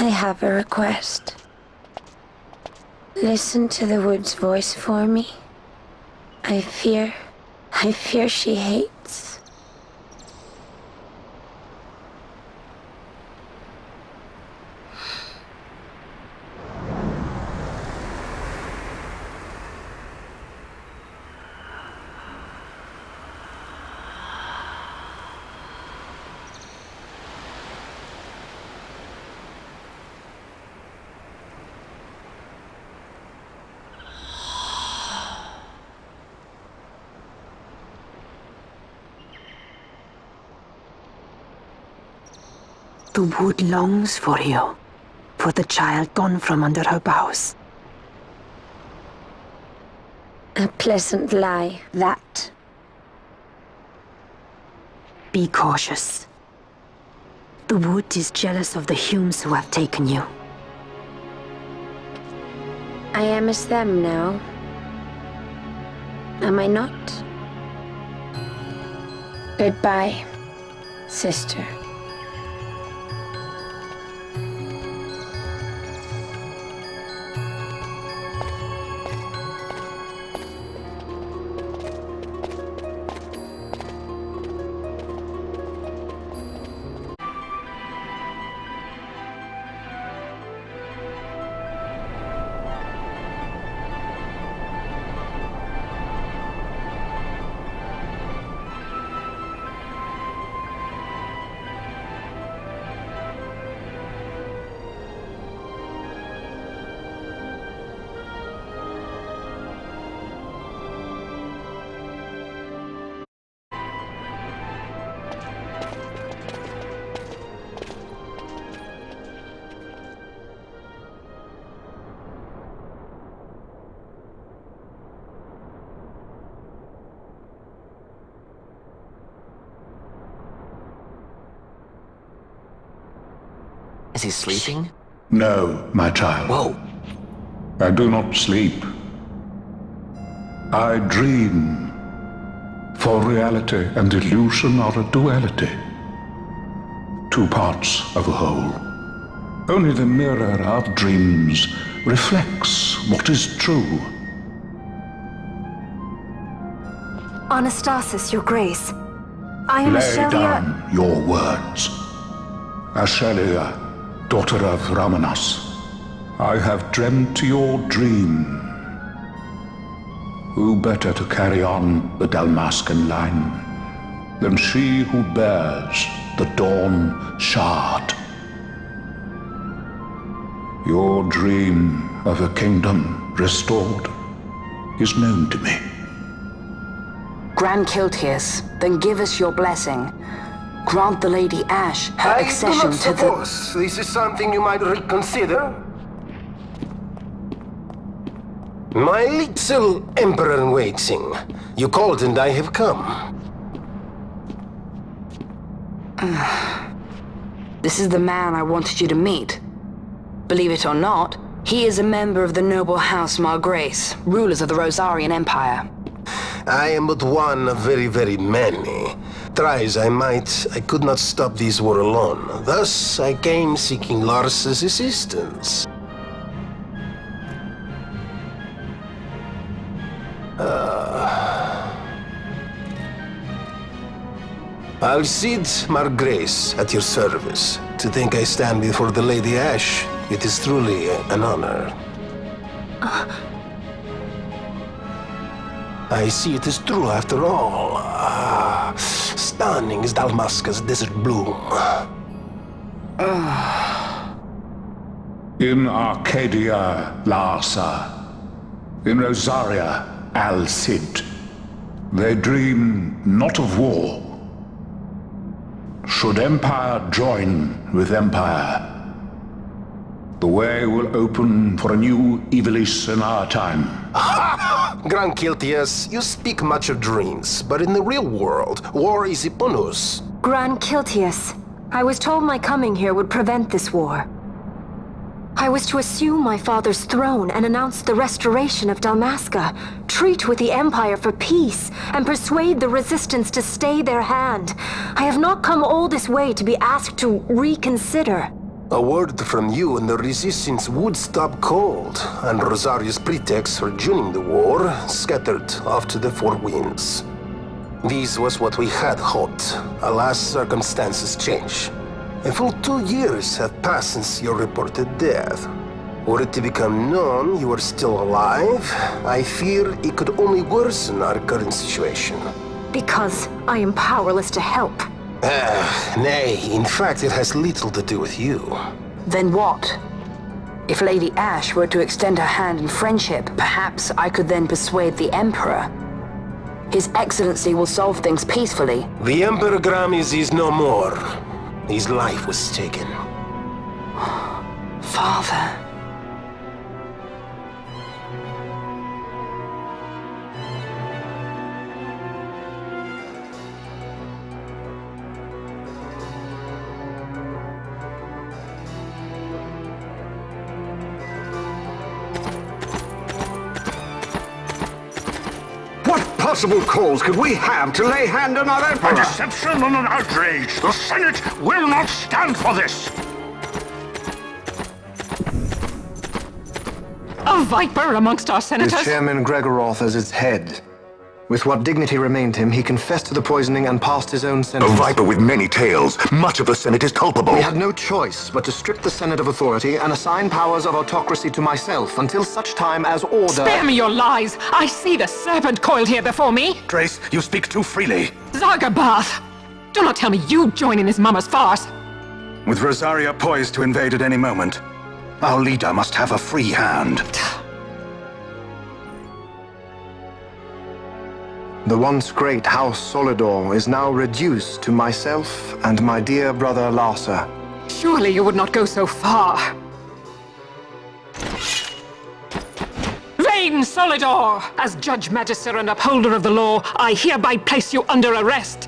I have a request. Listen to the wood's voice for me. I fear she hates. The wood longs for you, for the child gone from under her boughs. A pleasant lie, that. Be cautious. The wood is jealous of the Humes who have taken you. I am as them now. Am I not? Goodbye, sister. Is he sleeping? No, my child. Whoa. I do not sleep. I dream. For reality and illusion are a duality. Two parts of a whole. Only the mirror of dreams reflects what is true. Anastasis, Your Grace. I am Lay Ashelia. down your words. Ashelia, daughter of Ramanas, I have dreamt your dream. Who better to carry on the Dalmascan line than she who bears the Dawn Shard? Your dream of a kingdom restored is known to me. Grand Kiltius, then give us your blessing. Grant the Lady Ash her accession to the... I do not suppose this is something you might reconsider. My little Emperor-in-waiting. You called and I have come. This is the man I wanted you to meet. Believe it or not, he is a member of the noble house Margrace, rulers of the Rosarian Empire. I am but one of very, very many. Try as I might, I could not stop this war alone. Thus, I came seeking Lars's assistance. Alcide Margrace at your service. To think I stand before the Lady Ash, it is truly an honor. I see it is true after all. Stunning is Dalmasca's desert bloom. In Arcadia, Larsa. In Rosaria, Alcid. They dream not of war. Should empire join with empire, the way will open for a new Evilis in our time. Grand Kiltius, you speak much of dreams, but in the real world, war is upon us. Grand Kiltius, I was told my coming here would prevent this war. I was to assume my father's throne and announce the restoration of Dalmasca, treat with the Empire for peace, and persuade the Resistance to stay their hand. I have not come all this way to be asked to reconsider. A word from you and the resistance would stop cold, and Rosario's pretext for joining the war scattered off to the four winds. This was what we had hoped. Alas, circumstances change. A full 2 years have passed since your reported death. Were it to become known you are still alive, I fear it could only worsen our current situation. Because I am powerless to help. Nay, in fact it has little to do with you. Then what? If Lady Ash were to extend her hand in friendship, perhaps I could then persuade the Emperor. His Excellency will solve things peacefully. The Emperor Gramis is no more. His life was taken. Father. What possible cause could we have to lay hand on our Emperor? A deception and an outrage! The Senate will not stand for this! A viper amongst our senators? With Chairman Gregoroth as its head. With what dignity remained him, he confessed to the poisoning and passed his own A sentence. viper with many tails. Much of the Senate is culpable. We had no choice but to strip the Senate of authority and assign powers of autocracy to myself until such time as order... Spare me your lies! I see the serpent coiled here before me! Trace, you speak too freely. Zargabath! Do not tell me you join in this mama's farce! With Rosaria poised to invade at any moment, our leader must have a free hand. The once great House Solidor is now reduced to myself and my dear brother Larsa. Surely you would not go so far. Vain Solidor! As Judge Magister and upholder of the law, I hereby place you under arrest.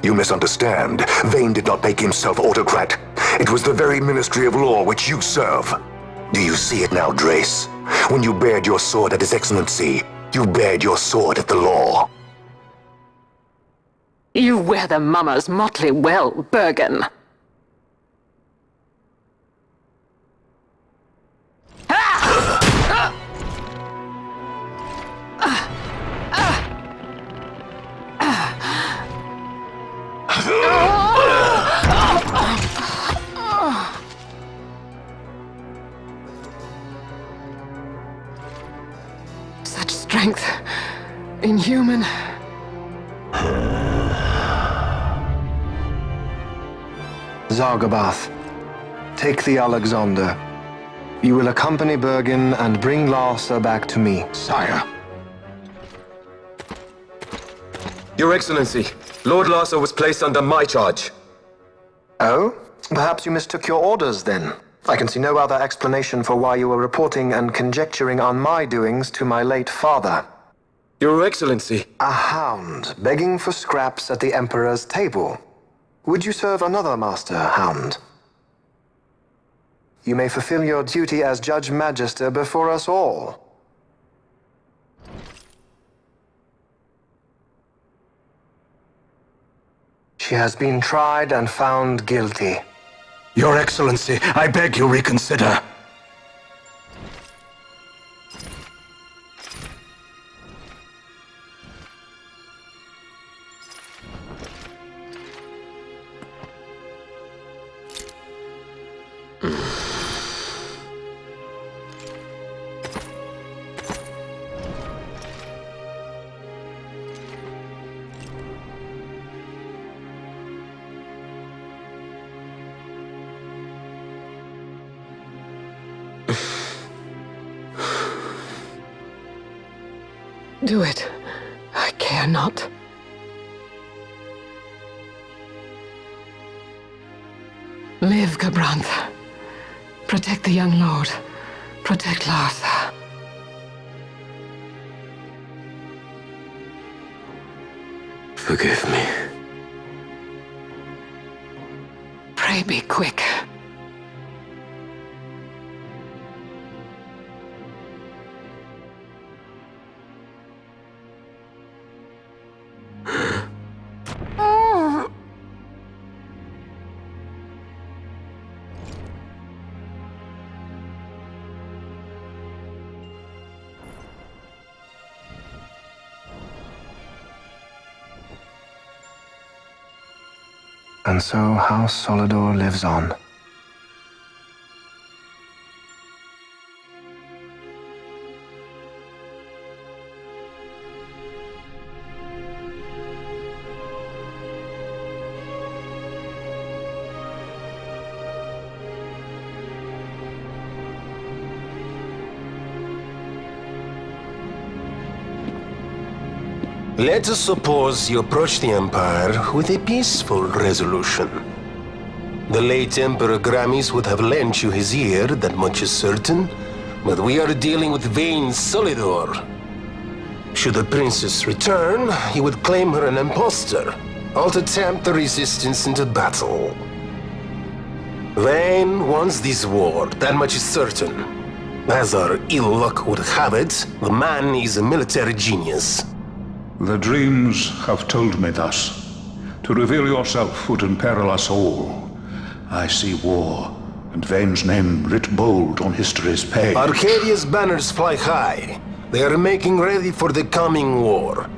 You misunderstand. Vane did not make himself autocrat. It was the very Ministry of Law which you serve. Do you see it now, Drace? When you bared your sword at His Excellency, you bared your sword at the law. You wear the mama's motley well, Bergen. Such strength. Inhuman. Zargabath, take the Alexander. You will accompany Bergen and bring Larsa back to me. Sire. Your Excellency, Lord Larsa was placed under my charge. Oh? Perhaps you mistook your orders then. I can see no other explanation for why you were reporting and conjecturing on my doings to my late father. Your Excellency. A hound begging for scraps at the Emperor's table. Would you serve another master, hound? You may fulfill your duty as Judge Magister before us all. She has been tried and found guilty. Your Excellency, I beg you reconsider. Do it. I care not. Live, Gabranth. Protect the young lord. Protect Larsa. Forgive me. Pray be quick. And so House Solidor lives on. Let us suppose you approach the Empire with a peaceful resolution. The late Emperor Gramis would have lent you his ear, that much is certain, but we are dealing with Vayne Solidor. Should the princess return, he would claim her an impostor, or to tempt the resistance into battle. Vayne wants this war, that much is certain. As our ill luck would have it, the man is a military genius. The dreams have told me thus. To reveal yourself would imperil us all. I see war, and Vayne's name writ bold on history's page. Arcadia's banners fly high. They are making ready for the coming war.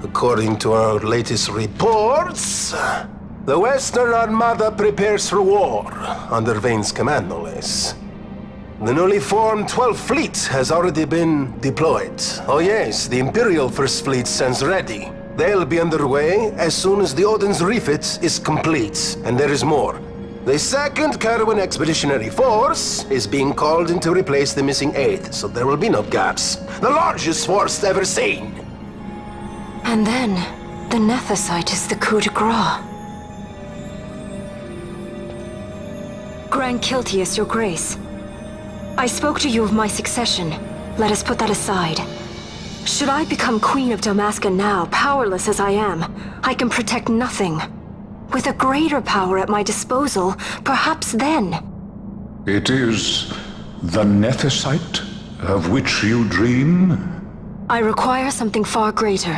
According to our latest reports, the Western Armada prepares for war, under Vayne's command, no less. The newly formed 12th Fleet has already been deployed. Oh yes, the Imperial First Fleet stands ready. They'll be underway as soon as the Odin's refit is complete. And there is more. The 2nd Carwin Expeditionary Force is being called in to replace the missing 8th, so there will be no gaps. The largest force ever seen! And then, the Nethicite is the coup de grace. Grand Kiltius, your grace. I spoke to you of my succession. Let us put that aside. Should I become Queen of Dalmasca now, powerless as I am, I can protect nothing. With a greater power at my disposal, perhaps then. It is the Nethicite of which you dream? I require something far greater.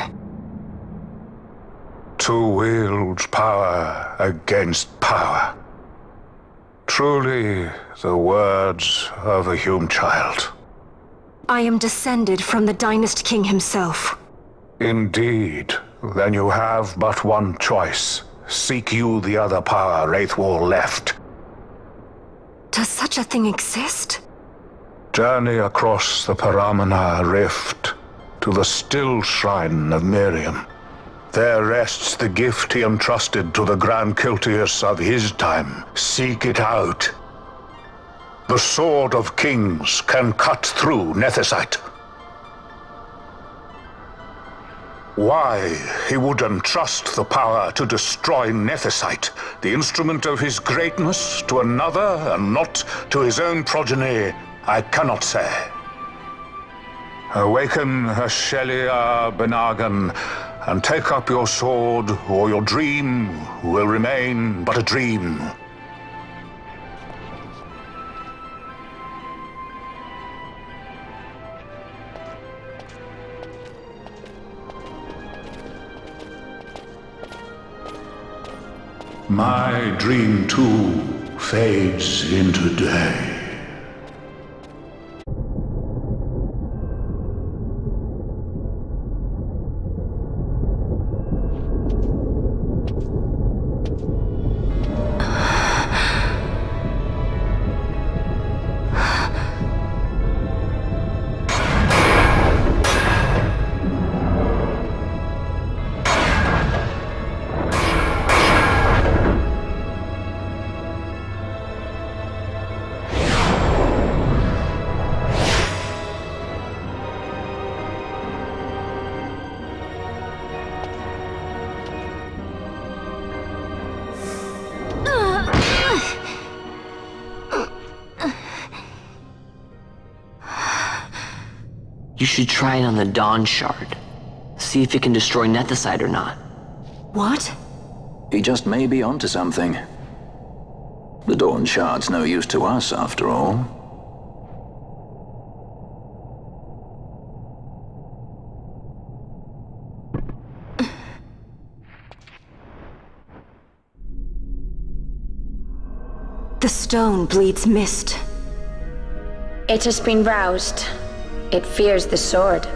To wield power against power. Truly, the words of a human child. I am descended from the Dynast King himself. Indeed. Then you have but one choice. Seek you the other power Wraithwall left. Does such a thing exist? Journey across the Paramana Rift to the still shrine of Miriam. There rests the gift he entrusted to the Grand Kiltius of his time. Seek it out. The Sword of Kings can cut through Nethicite. Why he would entrust the power to destroy Nethicite, the instrument of his greatness, to another and not to his own progeny, I cannot say. Awaken Shelia Benagan, and take up your sword, or your dream will remain but a dream. My dream too fades into day. You should try it on the Dawn Shard. See if it can destroy Nethicite or not. What? He just may be onto something. The Dawn Shard's no use to us, after all. The stone bleeds mist. It has been roused. It fears the sword.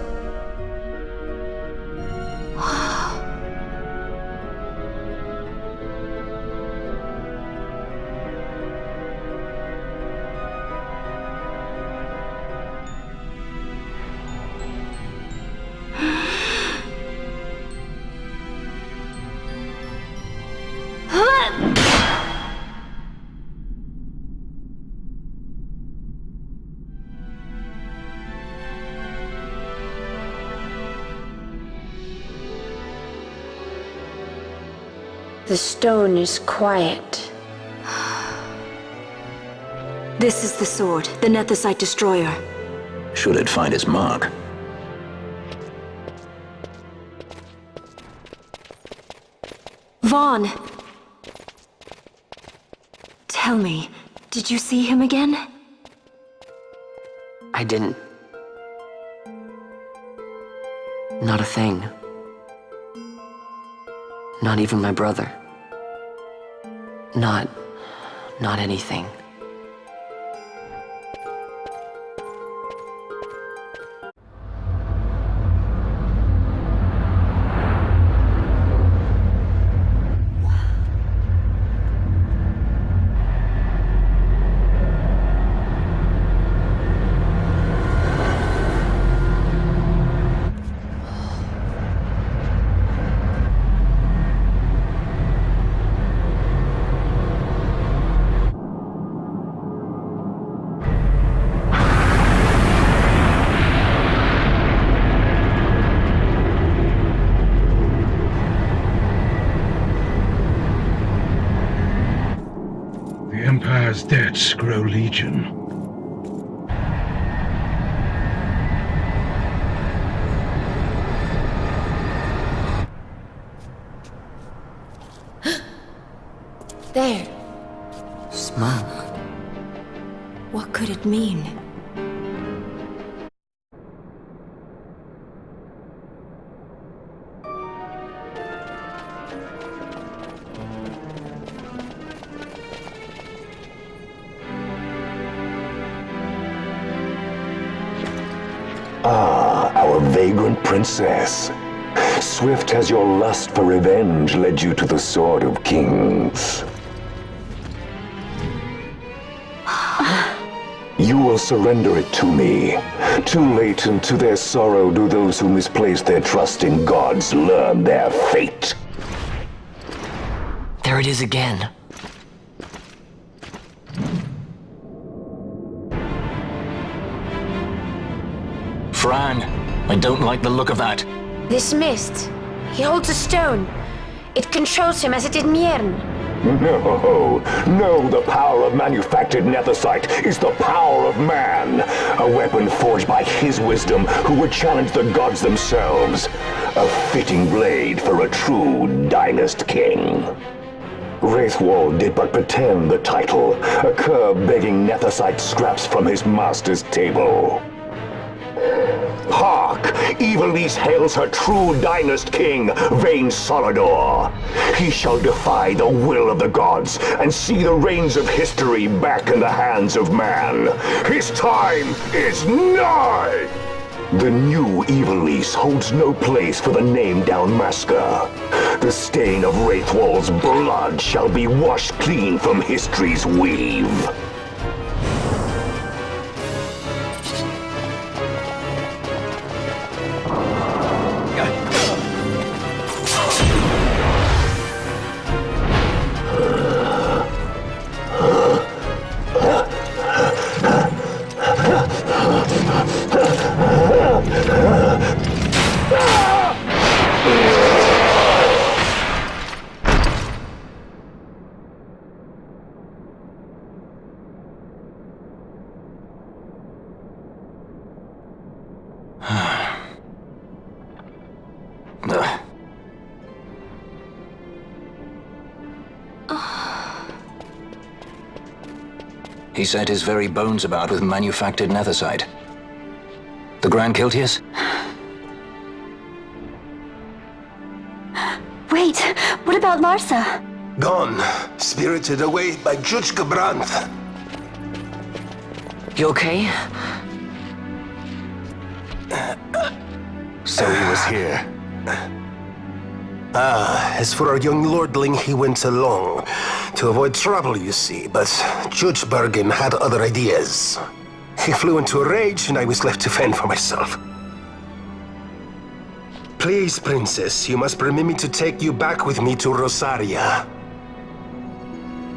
The stone is quiet. This is the sword, the Nethicite destroyer. Should it find its mark? Vaughn! Tell me, did you see him again? I didn't. Not a thing. Not even my brother. Not anything. The Empire's debts grow legion. There. Smoke. What could it mean? Ah, our vagrant princess. Swift has your lust for revenge led you to the Sword of Kings. You will surrender it to me. Too late, and to their sorrow do those who misplace their trust in gods learn their fate. There it is again. Fran, I don't like the look of that. This mist. He holds a stone. It controls him as it did Mjern. No, the power of manufactured nethicite is the power of man. A weapon forged by his wisdom who would challenge the gods themselves. A fitting blade for a true dynast king. Wraithwall did but pretend the title, a cur begging nethicite scraps from his master's table. Hark! Evilise hails her true dynast king, Vain Solidor. He shall defy the will of the gods and see the reins of history back in the hands of man. His time is nigh! The new Evilise holds no place for the name Dalmasca. The stain of Wraithwall's blood shall be washed clean from history's weave. He set his very bones about with manufactured nethicite. The Grand Kiltius? Wait, what about Larsa? Gone. Spirited away by Judge Gabranth. You okay? So he was here. As for our young lordling, he went along. To avoid trouble, you see, but Judge Bergen had other ideas. He flew into a rage, and I was left to fend for myself. Please, Princess, you must permit me to take you back with me to Rosaria.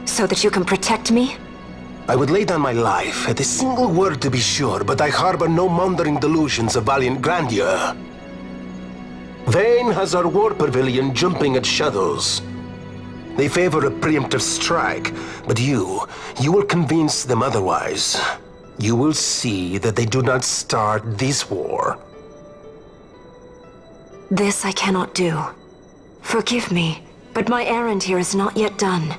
So that you can protect me? I would lay down my life, at a single word to be sure, but I harbor no mongering delusions of valiant grandeur. Vayne has our war pavilion jumping at shadows. They favor a preemptive strike, but you will convince them otherwise. You will see that they do not start this war. This I cannot do. Forgive me, but my errand here is not yet done.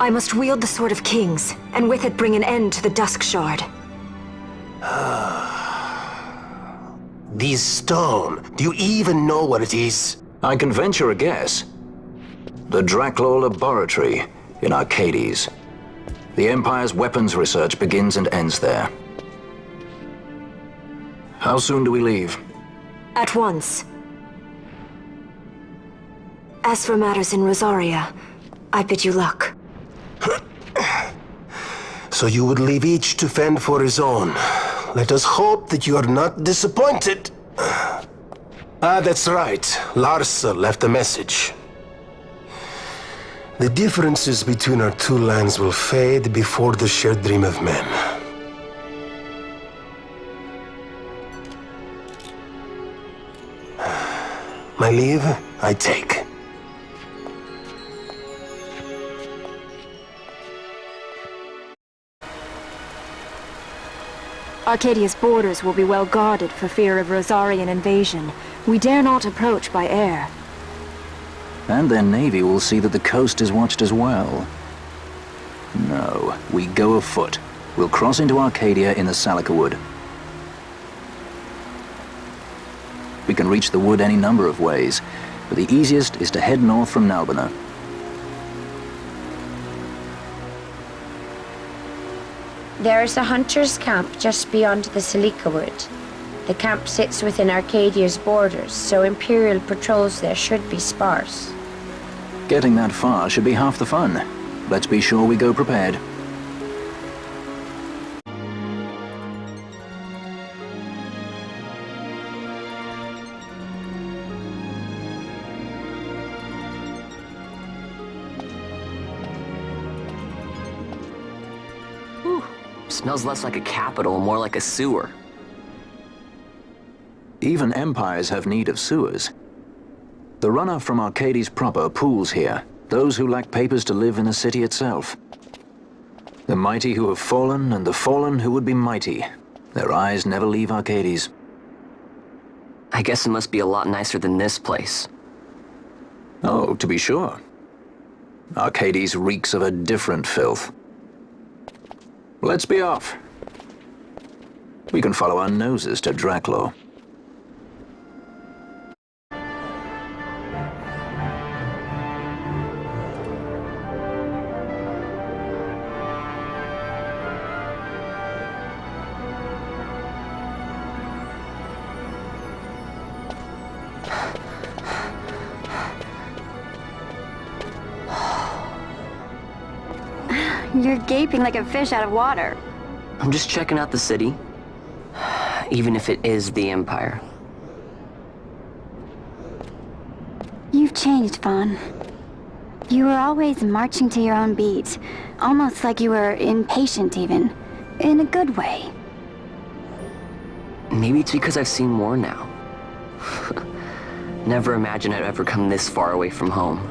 I must wield the Sword of Kings, and with it bring an end to the Dusk Shard. This stone, do you even know what it is? I can venture a guess. The Draclaw Laboratory in Arcades. The Empire's weapons research begins and ends there. How soon do we leave? At once. As for matters in Rosaria, I bid you luck. So you would leave each to fend for his own. Let us hope that you are not disappointed. That's right. Larsa left a message. The differences between our two lands will fade before the shared dream of men. My leave, I take. Arcadia's borders will be well guarded for fear of Rosarian invasion. We dare not approach by air. And their navy will see that the coast is watched as well. No, we go afoot. We'll cross into Arcadia in the Salika Wood. We can reach the wood any number of ways, but the easiest is to head north from Nalbina. There is a hunter's camp just beyond the Salika Wood. The camp sits within Arcadia's borders, so Imperial patrols there should be sparse. Getting that far should be half the fun. Let's be sure we go prepared. Smells less like a capital, more like a sewer. Even empires have need of sewers. The runner from Arcades proper pools here, those who lack papers to live in the city itself. The mighty who have fallen, and the fallen who would be mighty. Their eyes never leave Arcades. I guess it must be a lot nicer than this place. Oh, to be sure. Arcades reeks of a different filth. Let's be off. We can follow our noses to Draclaw. You're gaping like a fish out of water. I'm just checking out the city. Even if it is the Empire. You've changed, Vaughn. You were always marching to your own beat. Almost like you were impatient even. In a good way. Maybe it's because I've seen more now. Never imagined I'd ever come this far away from home.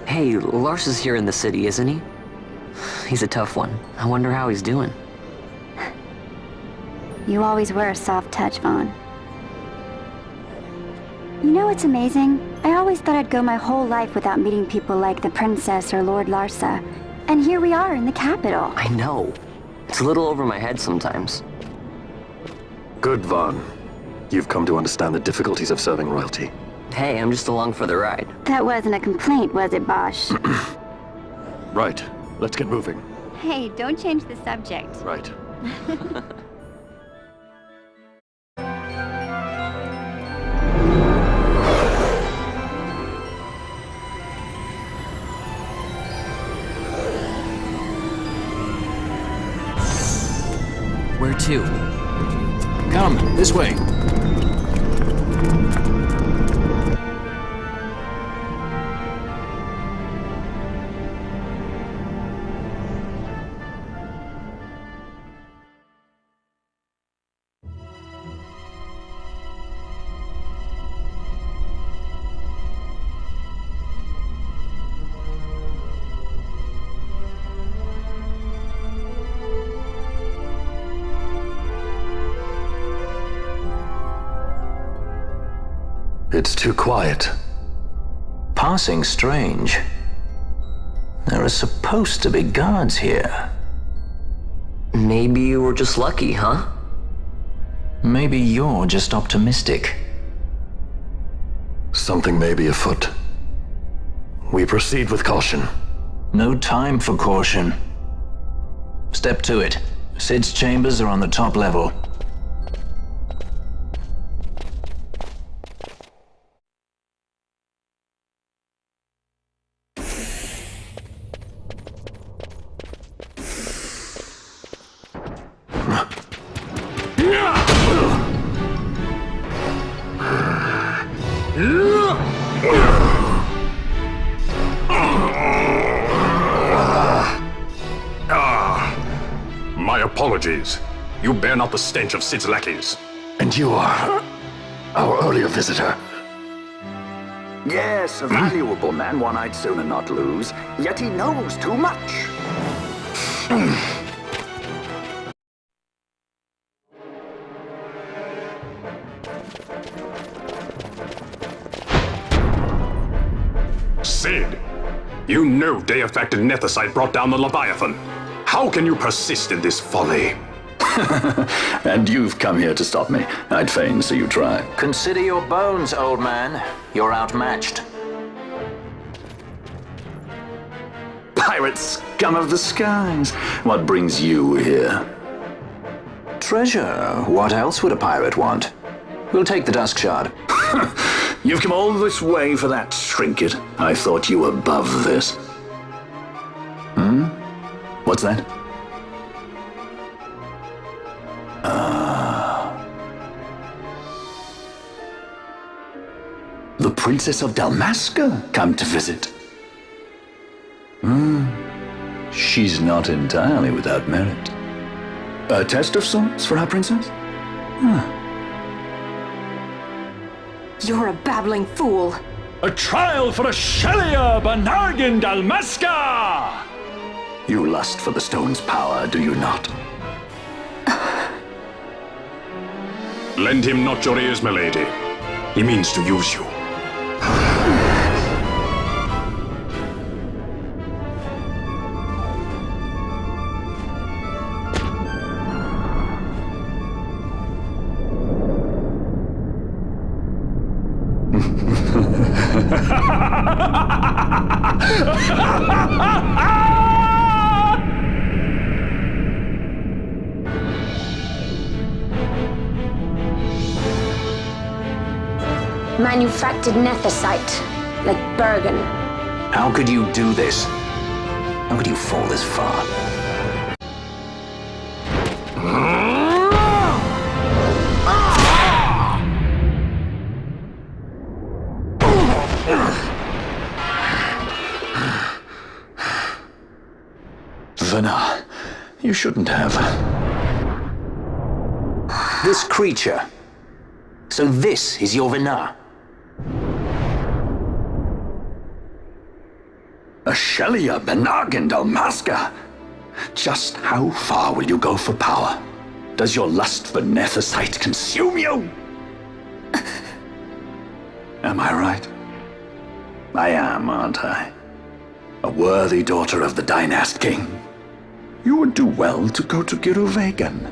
Hey, Lars is here in the city, isn't he? He's a tough one. I wonder how he's doing. You always were a soft touch, Vaughn. You know what's amazing? I always thought I'd go my whole life without meeting people like the Princess or Lord Larsa. And here we are in the capital. I know. It's a little over my head sometimes. Good, Vaughn. You've come to understand the difficulties of serving royalty. Hey, I'm just along for the ride. That wasn't a complaint, was it, Bosch? Right. Let's get moving. Hey, don't change the subject. Right. Where to? Come, this way. It's too quiet. Passing strange. There are supposed to be guards here. Maybe you were just lucky, huh? Maybe you're just optimistic. Something may be afoot. We proceed with caution. No time for caution. Step to it. Sid's chambers are on the top level. My apologies. You bear not the stench of Sid's lackeys. And you are our earlier visitor. Yes, a valuable man, one I'd sooner not lose. Yet he knows too much. Sid, you know Deifacted Nethicite brought down the Leviathan. How can you persist in this folly? And you've come here to stop me. I'd fain see you try. Consider your bones, old man. You're outmatched. Pirate scum of the skies. What brings you here? Treasure. What else would a pirate want? We'll take the Dusk Shard. You've come all this way for that trinket. I thought you were above this. What's that? The Princess of Dalmasca come to visit. She's not entirely without merit. A test of sorts for our princess? You're a babbling fool. A trial for Ashelia Banargin Dalmasca! You lust for the stone's power, do you not? Lend him not your ears, milady. He means to use you. Manufactured nethicite, like Bergen. How could you do this? How could you fall this far? Vana, you shouldn't have. This creature. So this is your Vana? Ashelia Banargin Dalmasca. Just how far will you go for power? Does your lust for nethicite consume you? Am I right? I am, aren't I? A worthy daughter of the Dynast King. You would do well to go to Giruvegan.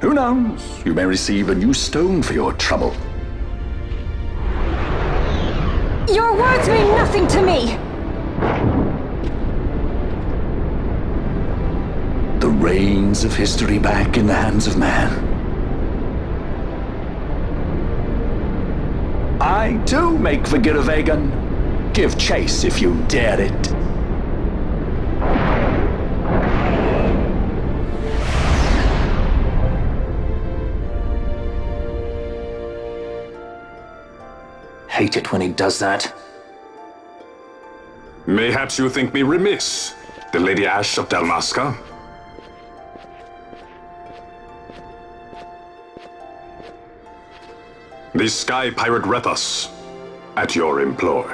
Who knows? You may receive a new stone for your trouble. Your words mean nothing to me! The reins of history back in the hands of man. I too make for Giravegan. Give chase if you dare it. Hate it when he does that. Mayhaps you think me remiss, the Lady Ash of Dalmasca? The Sky Pirate Rethus, at your employ.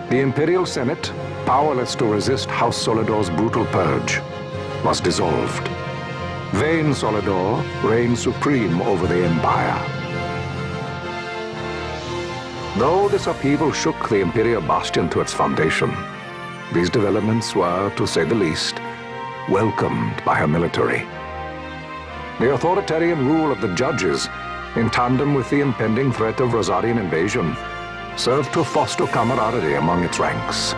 The Imperial Senate, powerless to resist House Solidor's brutal purge, was dissolved. Vayne Solidor reigned supreme over the Empire. Though this upheaval shook the Imperial Bastion to its foundation, these developments were, to say the least, welcomed by her military. The authoritarian rule of the judges, in tandem with the impending threat of Rosarian invasion, served to foster camaraderie among its ranks.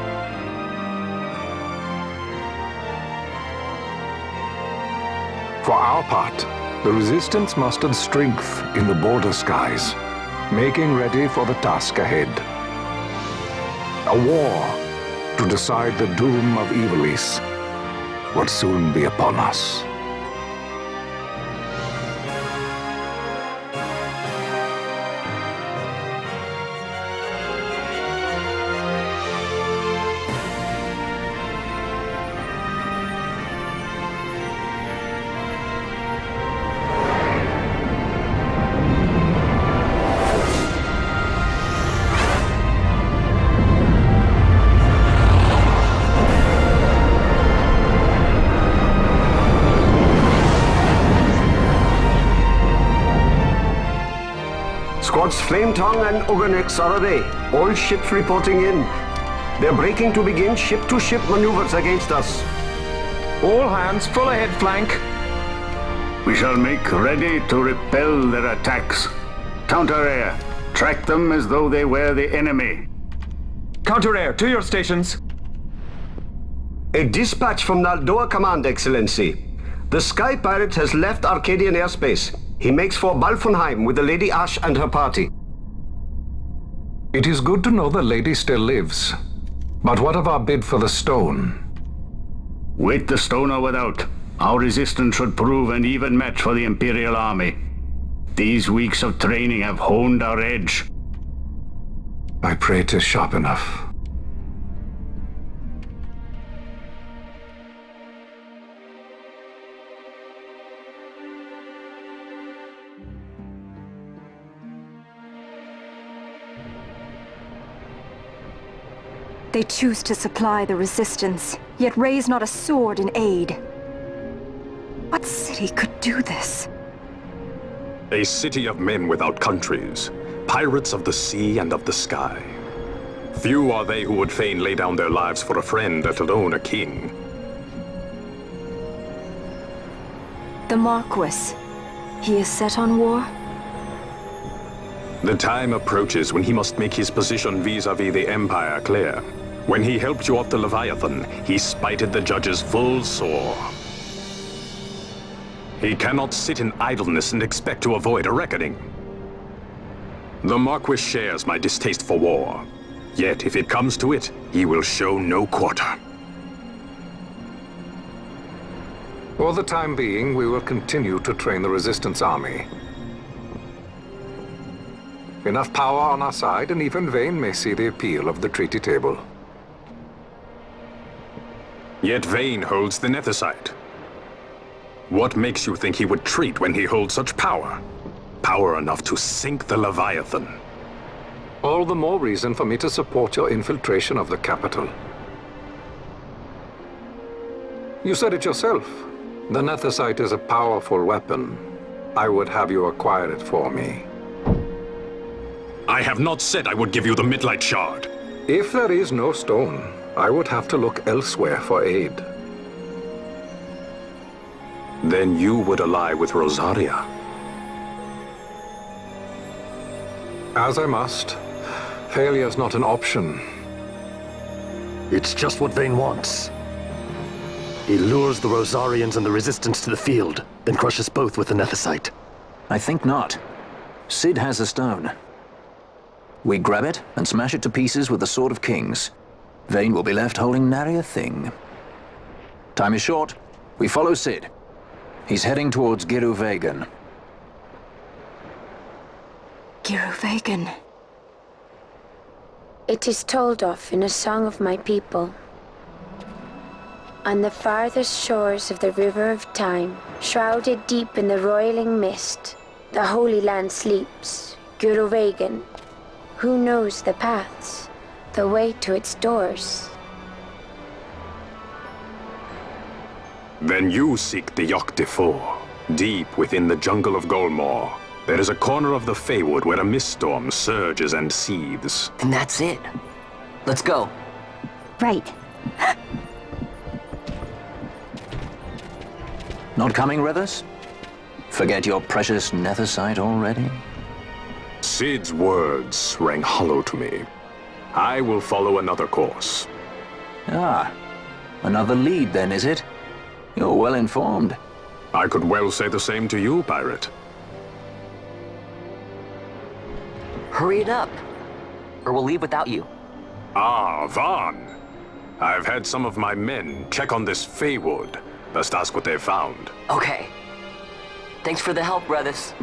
For our part, the Resistance mustered strength in the border skies, making ready for the task ahead. A war to decide the doom of Ivalice would soon be upon us. Squads Flametongue and Ogrenex are away. All ships reporting in. They're breaking to begin ship-to-ship maneuvers against us. All hands, full ahead flank. We shall make ready to repel their attacks. Counter-air. Track them as though they were the enemy. Counter-air, to your stations. A dispatch from Naldoa Command, Excellency. The Sky Pirate has left Arcadian airspace. He makes for Balfonheim with the Lady Ash and her party. It is good to know the lady still lives. But what of our bid for the stone? With the stone or without, our resistance should prove an even match for the Imperial Army. These weeks of training have honed our edge. I pray 'tis sharp enough. They choose to supply the resistance, yet raise not a sword in aid. What city could do this? A city of men without countries, pirates of the sea and of the sky. Few are they who would fain lay down their lives for a friend, let alone a king. The Marquis. He is set on war? The time approaches when he must make his position vis-à-vis the Empire clear. When he helped you off the Leviathan, he spited the judges full sore. He cannot sit in idleness and expect to avoid a reckoning. The Marquis shares my distaste for war. Yet, if it comes to it, he will show no quarter. For the time being, we will continue to train the Resistance Army. Enough power on our side, and even Vayne may see the appeal of the treaty table. Yet Vayne holds the Nethicite. What makes you think he would treat when he holds such power? Power enough to sink the Leviathan. All the more reason for me to support your infiltration of the capital. You said it yourself. The Nethicite is a powerful weapon. I would have you acquire it for me. I have not said I would give you the Midlight Shard. If there is no stone, I would have to look elsewhere for aid. Then you would ally with Rosaria. As I must. Failure's not an option. It's just what Vayne wants. He lures the Rosarians and the Resistance to the field, then crushes both with the Nethicite. I think not. Cid has a stone. We grab it and smash it to pieces with the Sword of Kings. Vayne will be left holding nary a thing. Time is short. We follow Cid. He's heading towards Giruvegan. Giruvegan. It is told of in a song of my people. On the farthest shores of the River of Time, shrouded deep in the roiling mist, the Holy Land sleeps, Giruvegan. Who knows the paths, the way to its doors? Then you seek the Yogg Defour. Deep within the jungle of Golmore, there is a corner of the Feywood where a mist storm surges and seethes. And that's it. Let's go. Right. Not coming with us? Forget your precious Nethicite already? Cid's words rang hollow to me. I will follow another course. Ah, another lead then, is it? You're well informed. I could well say the same to you, pirate. Hurry it up, or we'll leave without you. Ah, Vaughn. I've had some of my men check on this Feywood. Best ask what they've found. Okay. Thanks for the help, brothers.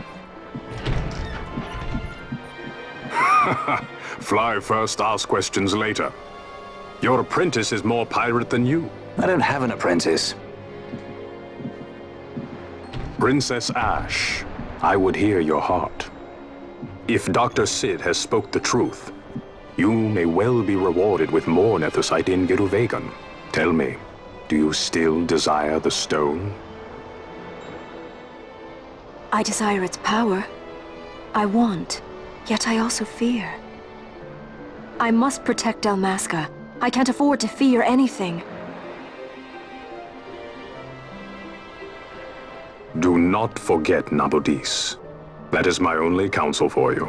Fly first, ask questions later. Your apprentice is more pirate than you. I don't have an apprentice. Princess Ash, I would hear your heart. If Dr. Cid has spoke the truth, you may well be rewarded with more Nethicite in Giruvegan. Tell me, do you still desire the stone? I desire its power. I want, yet I also fear. I must protect Dalmasca. I can't afford to fear anything. Do not forget Nabudis. That is my only counsel for you.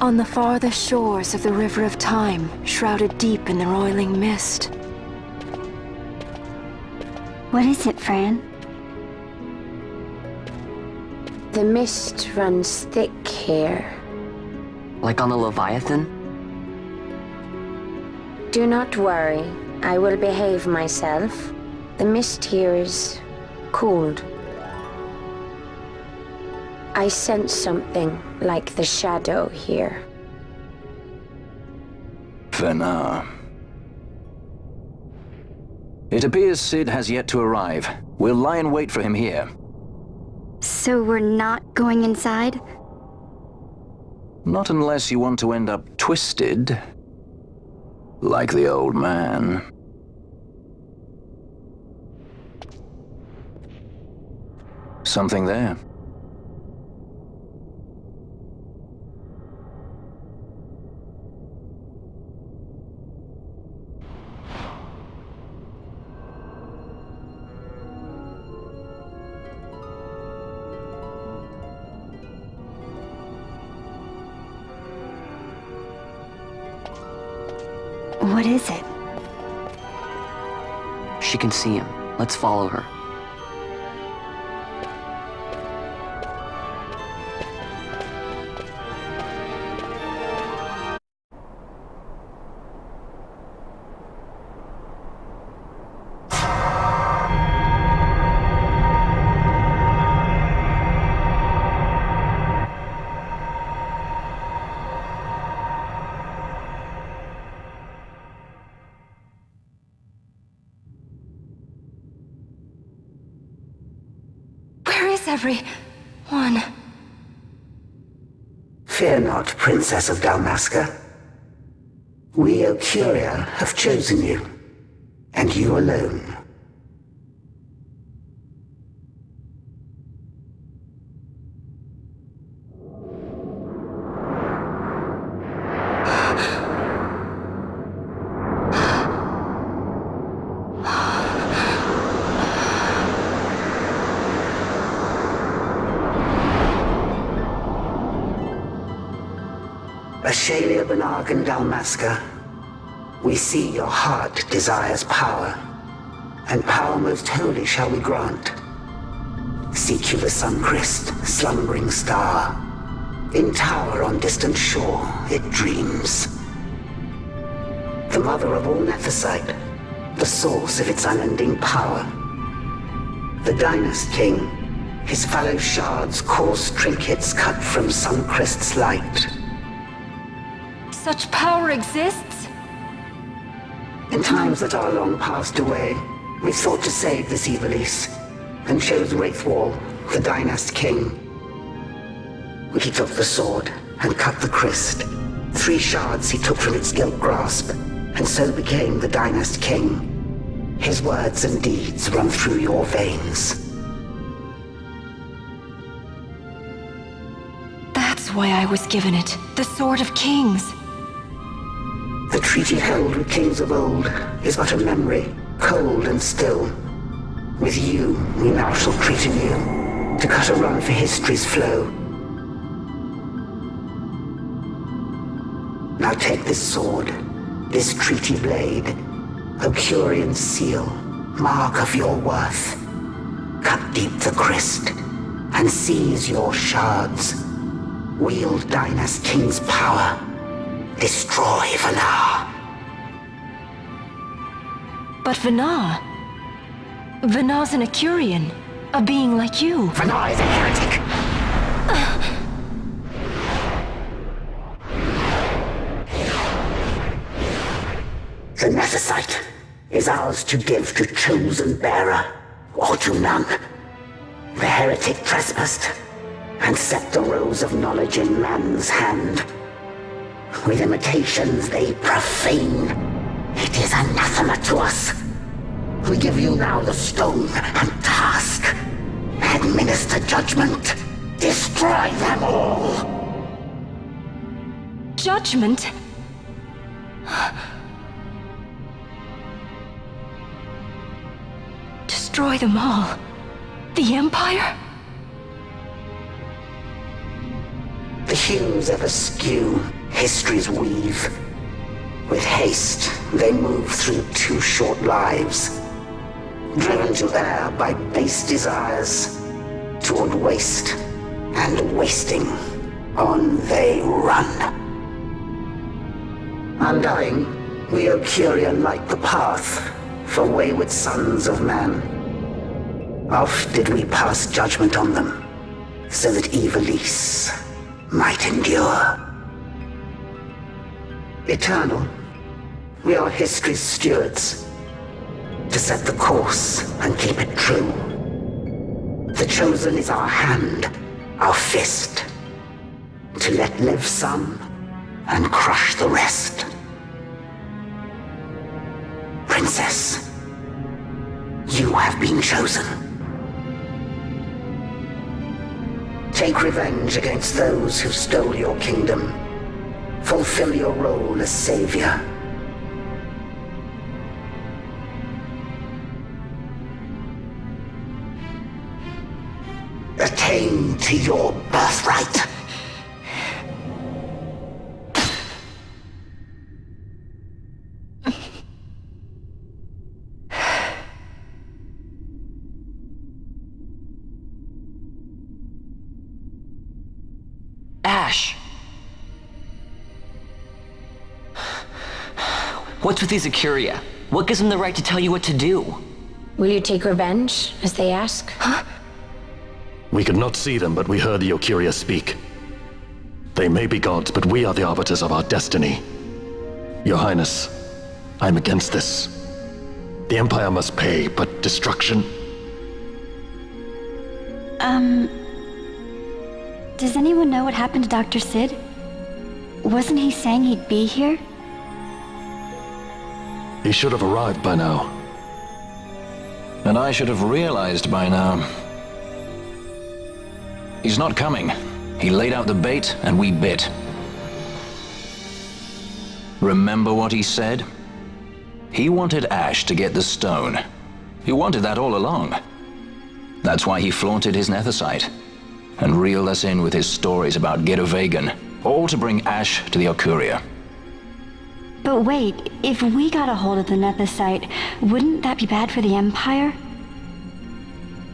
On the farthest shores of the River of Time, shrouded deep in the roiling mist. What is it, Fran? The mist runs thick here. Like on the Leviathan? Do not worry. I will behave myself. The mist here is cooled. I sense something like the shadow here. Fenar. It appears Cid has yet to arrive. We'll lie in wait for him here. So we're not going inside? Not unless you want to end up twisted. Like the old man. Something there. What is it? She can see him. Let's follow her. Everyone. Fear not, Princess of Dalmasca. We, Ocuria, have chosen you, and you alone. Ashalia Benargan Dalmasca, we see your heart desires power, and power most holy shall we grant. Seek you the sun-crest, slumbering star. In tower on distant shore, it dreams. The mother of all Nephesite, the source of its unending power. The Dynast King, his fallow shards, coarse trinkets cut from sun-crest's light. Such power exists? In times that are long passed away, we sought to save this Evilise, and chose Wraithwall, the Dynast King. He took the sword and cut the crest. 3 shards he took from its gilt grasp, and so became the Dynast King. His words and deeds run through your veins. That's why I was given it. The Sword of Kings. The treaty held with kings of old is but a memory, cold and still. With you, we now shall treat anew, to cut a run for history's flow. Now take this sword, this treaty blade, Ocurian seal, mark of your worth. Cut deep the crest, and seize your shards. Wield Dynast King's power. Destroy Vanar. But Vanar? Vanar's an Ocurian, a being like you. Vanar is a heretic. The Nephesite is ours to give to chosen bearer, or to none. The heretic trespassed, and set the rose of knowledge in man's hand. With imitations they profane. It is anathema to us. We give you now the stone and task. Administer judgment. Destroy them all. Judgment? Destroy them all? The Empire? The hues ever skew history's weave. With haste, they move through 2 short lives. Driven to err by base desires, toward waste and wasting, on they run. Undying, we Ocurian light the path for wayward sons of man. Oft did we pass judgment on them, so that Evilise might endure. Eternal, we are history's stewards. to set the course and keep it true. The chosen is our hand, our fist, to let live some and crush the rest. Princess, you have been chosen. Take revenge against those who stole your kingdom. Fulfill your role as savior. Attain to your birthright. Ash! What's with these Acuria? What gives them the right to tell you what to do? Will you take revenge, as they ask? Huh? We could not see them, but we heard the Ocuria speak. They may be gods, but we are the arbiters of our destiny. Your Highness, I'm against this. The Empire must pay, but destruction... Does anyone know what happened to Dr. Sid? Wasn't he saying he'd be here? He should have arrived by now. And I should have realized by now. He's not coming. He laid out the bait, and we bit. Remember what he said? He wanted Ash to get the stone. He wanted that all along. That's why he flaunted his nethicite, and reeled us in with his stories about Gedovagan, all to bring Ash to the Ocuria. But wait, if we got a hold of the nethicite, wouldn't that be bad for the Empire?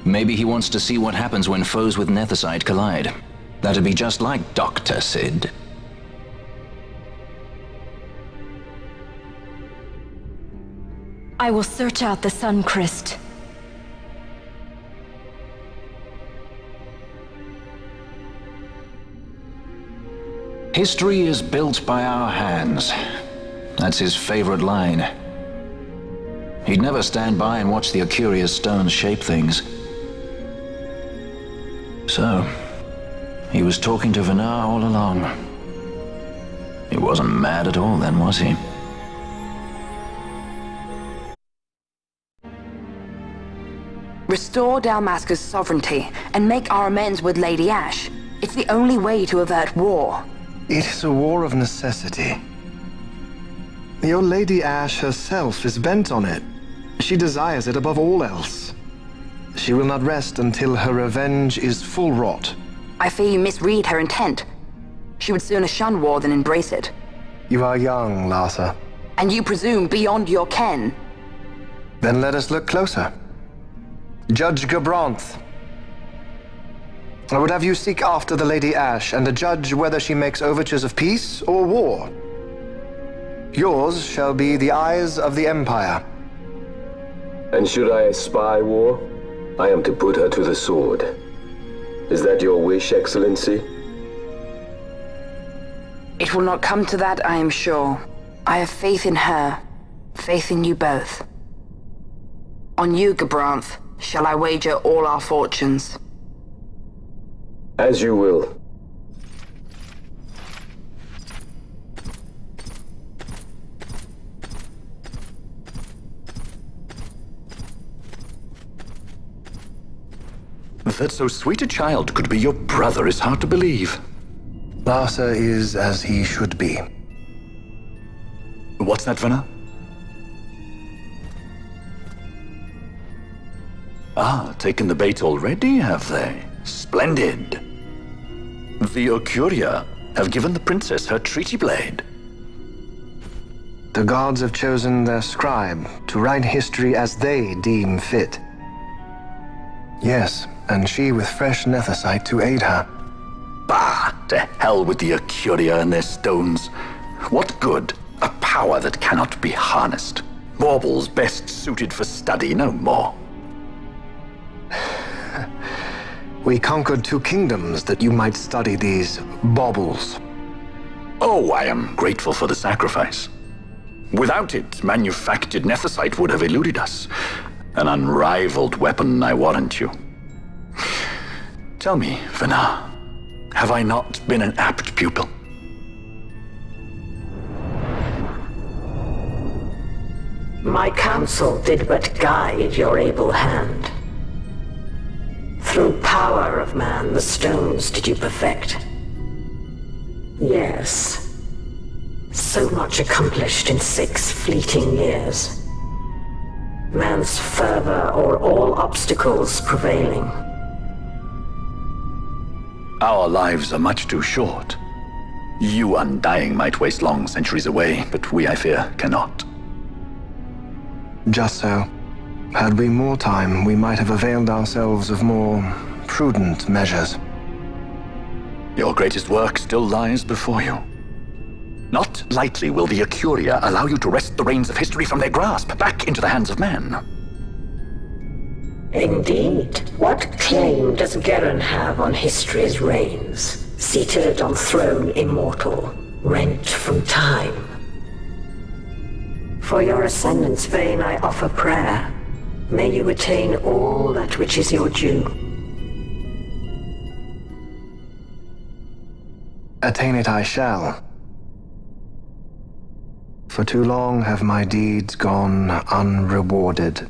Maybe he wants to see what happens when foes with nethicite collide. That'd be just like Dr. Sid. I will search out the Sun Crest. History is built by our hands. That's his favorite line. He'd never stand by and watch the Ocuria's stones shape things. So, he was talking to Vinar all along. He wasn't mad at all then, was he? Restore Dalmasca's sovereignty and make our amends with Lady Ash. It's the only way to avert war. It is a war of necessity. Your Lady Ash herself is bent on it. She desires it above all else. She will not rest until her revenge is full wrought. I fear you misread her intent. She would sooner shun war than embrace it. You are young, Larsa. And you presume beyond your ken. Then let us look closer. Judge Gabranth. I would have you seek after the Lady Ash and judge whether she makes overtures of peace or war. Yours shall be the eyes of the Empire. And should I spy war, I am to put her to the sword. Is that your wish, Excellency? It will not come to that, I am sure. I have faith in her, faith in you both. On you, Gabranth, shall I wager all our fortunes. As you will. That so sweet a child could be your brother is hard to believe. Larsa is as he should be. What's that, Venna? Ah, taken the bait already, have they? Splendid. The Ocuria have given the princess her treaty blade. The gods have chosen their scribe to write history as they deem fit. Yes, and she with fresh nethicite to aid her. Bah! To hell with the Ocuria and their stones. What good? A power that cannot be harnessed. Baubles best suited for study, no more. We conquered 2 kingdoms that you might study these baubles. Oh, I am grateful for the sacrifice. Without it, manufactured Nethicite would have eluded us. An unrivaled weapon, I warrant you. Tell me, Vana, have I not been an apt pupil? My counsel did but guide your able hand. Through power of man, the stones did you perfect. Yes. So much accomplished in 6 fleeting years. Man's fervor o'er all obstacles prevailing. Our lives are much too short. You undying might waste long centuries away, but we, I fear, cannot. Just so. Had we more time, we might have availed ourselves of more prudent measures. Your greatest work still lies before you. Not lightly will the Acuria allow you to wrest the reins of history from their grasp, back into the hands of man. Indeed. What claim does Geren have on history's reins? Seated on throne immortal, rent from time. For your ascendant's vein I offer prayer. May you attain all that which is your due. Attain it I shall. For too long have my deeds gone unrewarded.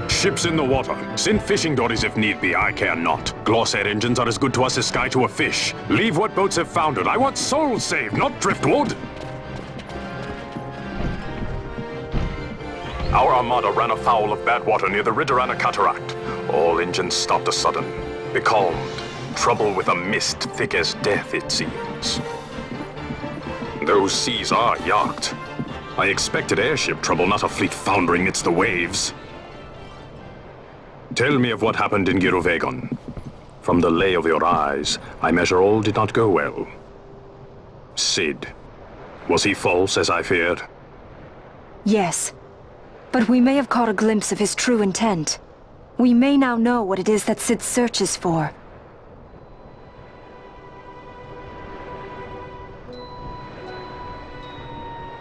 Ships in the water. Send fishing dories if need be, I care not. Glossair engines are as good to us as sky to a fish. Leave what boats have foundered. I want souls saved, not driftwood. Our armada ran afoul of bad water near the Ridorana Cataract. All engines stopped a sudden. Becalmed. Trouble with a mist thick as death, it seems. Those seas are yacht. I expected airship trouble, not a fleet foundering amidst the waves. Tell me of what happened in Giruvegon. From the lay of your eyes, I measure all did not go well. Cid. Was he false, as I feared? Yes. But we may have caught a glimpse of his true intent. We may now know what it is that Cid searches for.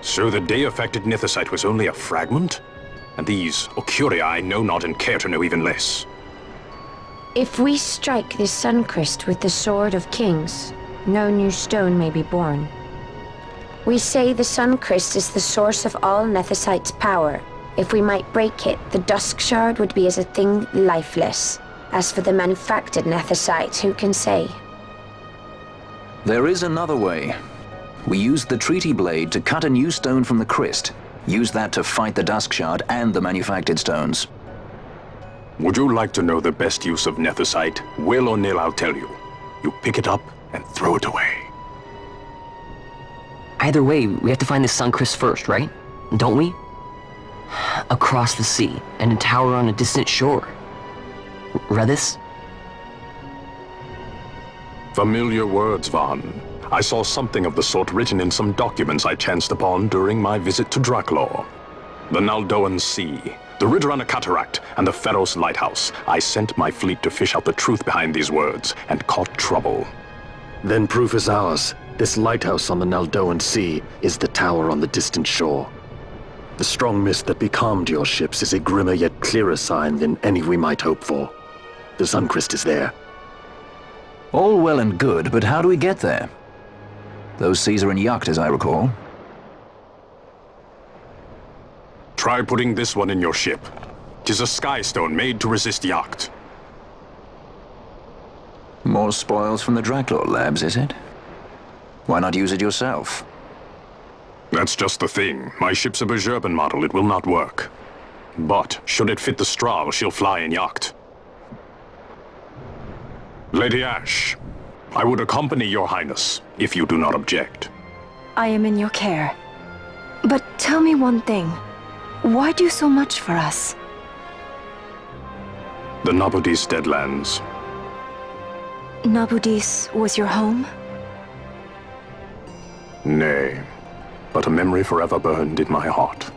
So the day-affected Nethicite was only a fragment? And these Ocuria I know not and care to know even less. If we strike this Suncrest with the Sword of Kings, no new stone may be born. We say the Suncrest is the source of all Nethicite's power. If we might break it, the Dusk Shard would be as a thing lifeless. As for the manufactured Nethicite, who can say? There is another way. We used the Treaty Blade to cut a new stone from the Crest. Use that to fight the Dusk Shard and the manufactured stones. Would you like to know the best use of Nethicite? Will or nil, I'll tell you. You pick it up and throw it away. Either way, we have to find the Suncrest first, right? Don't we? Across the sea, and a tower on a distant shore. Redis? Familiar words, Vaughn. I saw something of the sort written in some documents I chanced upon during my visit to Draklor. The Naldoan Sea, the Ridorana Cataract, and the Pharos Lighthouse. I sent my fleet to fish out the truth behind these words, and caught trouble. Then proof is ours. This lighthouse on the Naldoan Sea is the tower on the distant shore. The strong mist that becalmed your ships is a grimmer yet clearer sign than any we might hope for. The Suncrest is there. All well and good, but how do we get there? Those seas are in yacht, as I recall. Try putting this one in your ship. 'Tis a skystone made to resist yacht. More spoils from the Draklor labs, is it? Why not use it yourself? That's just the thing. My ship's a Bejerben model. It will not work. But, should it fit the Strahl, she'll fly in yacht. Lady Ash, I would accompany your highness, if you do not object. I am in your care. But tell me one thing. Why do so much for us? The Nabudis Deadlands. Nabudis was your home? Nay, but a memory forever burned in my heart.